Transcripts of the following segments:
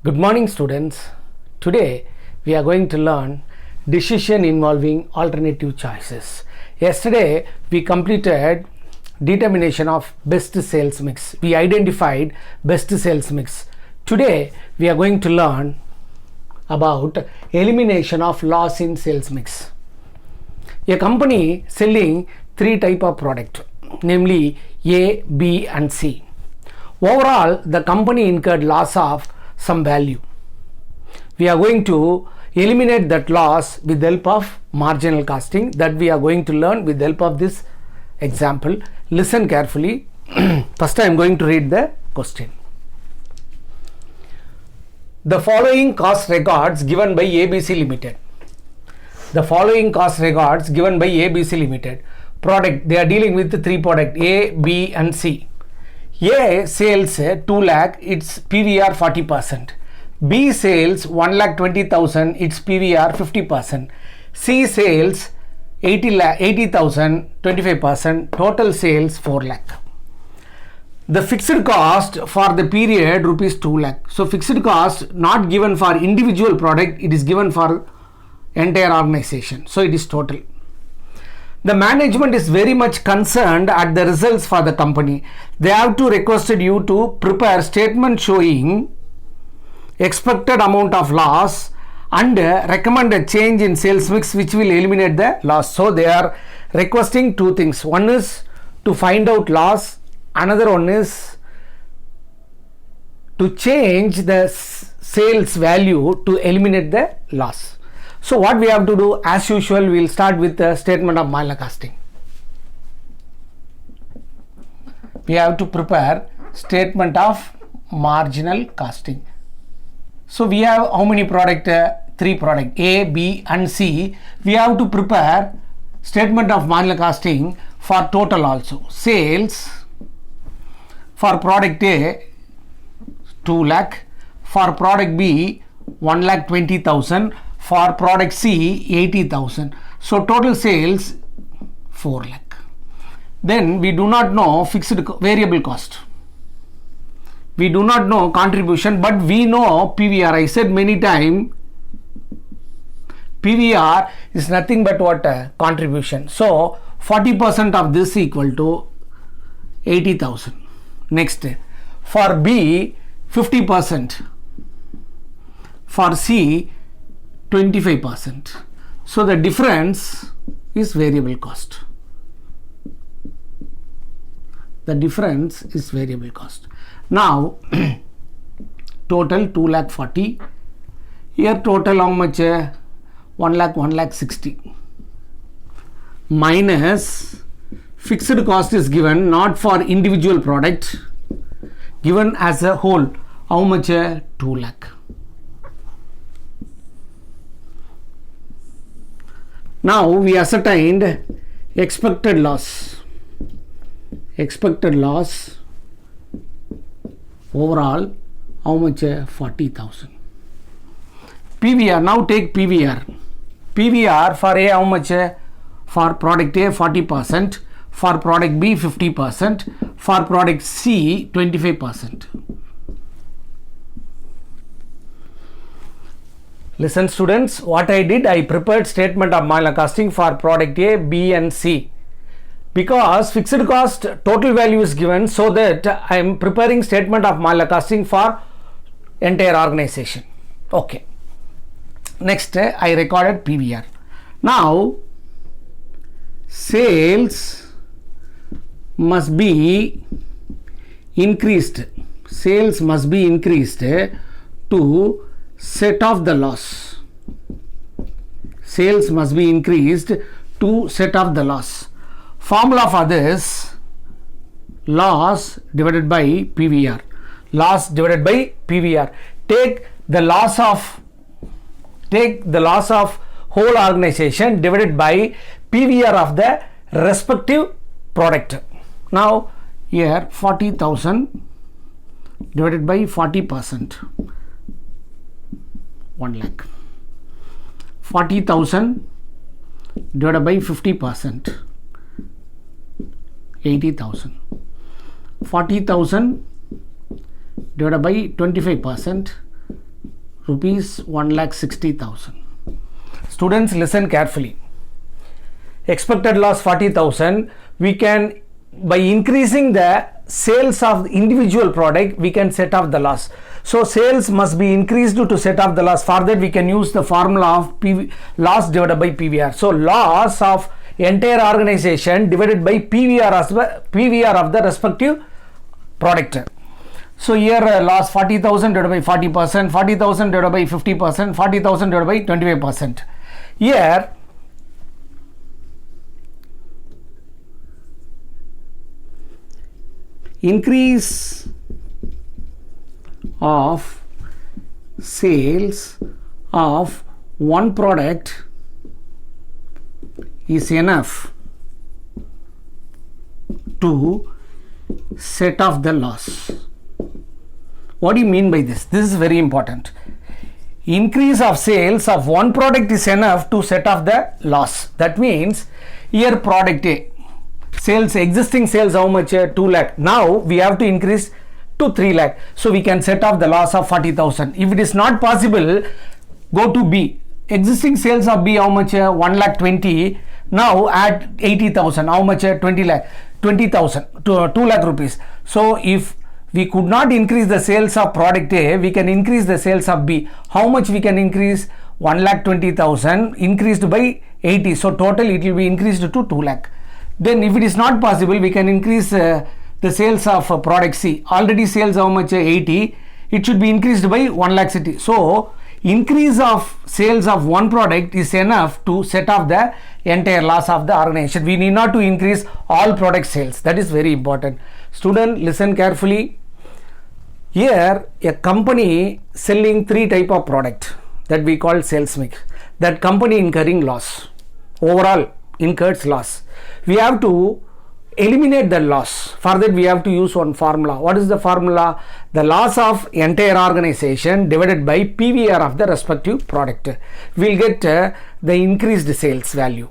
Good morning, students. Today we are going to learn decision involving alternative choices. Yesterday we completed determination of best sales mix. We identified best sales mix. Today we are going to learn about elimination of loss in sales mix. A company selling three type of product, namely A, B and C. Overall, the company incurred loss of some value. We are going to eliminate that loss with the help of marginal costing, that we are going to learn with the help of this example. Listen carefully. First I am going to read the question. The following cost records given by ABC Limited. The following cost records given by ABC Limited. Product, they are dealing with three products A, B and C. A sales 2 lakh, its PVR 40%. B sales 1,20,000, its PVR 50%. C sales 80,000, 25%. Total sales 4 lakh. The fixed cost for the period rupees 2 lakh. So fixed cost not given for individual product, it is given for entire organization. So it is total. The management is very much concerned at the results for the company. They have to requested you to prepare statement showing expected amount of loss and recommend a change in sales mix which will eliminate the loss. So they are requesting two things. One is to find out loss. Another one is to change the sales value to eliminate the loss. So what we have to do, as usual, we will start with the statement of marginal costing. We have to prepare statement of marginal costing. So we have how many product? Three product A, B and C. We have to prepare statement of marginal costing for total also. Sales for product A 2 lakh, for product B 1,20,000, for product C 80,000. So total sales 4 lakh. Then we do not know fixed variable cost. We do not know contribution, but we know PVR. I said many times PVR is nothing but what? Contribution. So 40% of this equal to 80,000. Next, for B 50%, for C 25%. So the difference is variable cost. The difference is variable cost. Now total 2 lakh 40. Here total how much? 1 lakh 60. Minus fixed cost is given not for individual product, given as a whole. How much? 2 lakh. Now we ascertained expected loss. Expected loss overall how much? 40,000. PVR, now take PVR. PVR for A how much? For product A 40%, for product B 50%, for product C 25%. Listen students, what I did, I prepared statement of marginal costing for product A, B and C. Because fixed cost total value is given, so that I am preparing statement of marginal costing for entire organization. Okay. Next, I recorded PVR. Now, sales must be increased. Sales must be increased to set off the loss. Sales must be increased to set off the loss. Formula for this: loss divided by PVR. Loss divided by PVR. Take the loss of whole organization divided by PVR of the respective product. Now here 40,000 divided by 40%, 1 lakh. 40,000 divided by 50%, 80,000. 40,000 divided by 25%, rupees 1,60,000. Students, listen carefully. Expected loss 40,000. We can, by increasing the sales of the individual product, we can set off the loss. So sales must be increased to set off the loss. For that we can use the formula of loss divided by PVR. So loss of entire organization divided by PVR of the respective product. So here loss 40,000 divided by 40%, 40,000 divided by 50%, 40,000 divided by 25%. Here increase of sales of one product is enough to set off the loss. What do you mean by this? This is very important. Increase of sales of one product is enough to set off the loss. That means here product A sales, existing sales how much? 2 lakh. Now we have to increase to 3 lakh. So we can set off the loss of 40,000. If it is not possible, go to B. Existing sales of B how much? 1,20,000. Now add 80,000. How much? 20 lakh. 20,000 to 2 lakh rupees. So if we could not increase the sales of product A, we can increase the sales of B. How much we can increase? 1,20,000 increased by 80. So total it will be increased to 2 lakh. Then if it is not possible, we can increase the sales of product C. Already sales how much? 80. It should be increased by 1,60,000. So increase of sales of one product is enough to set off the entire loss of the organization. We need not to increase all product sales. That is very important. Student, listen carefully. Here a company selling 3 type of product that we call sales mix. That company incurring loss. Overall incurs loss. We have to eliminate the loss. For that we have to use one formula. What is the formula? The loss of entire organization divided by PVR of the respective product. We will get the increased sales value.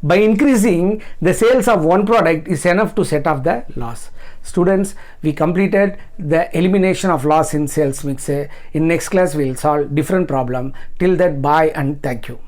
By increasing the sales of one product is enough to set off the loss. Students, we completed the elimination of loss in sales mix. In next class we will solve different problem. Till that, bye and thank you.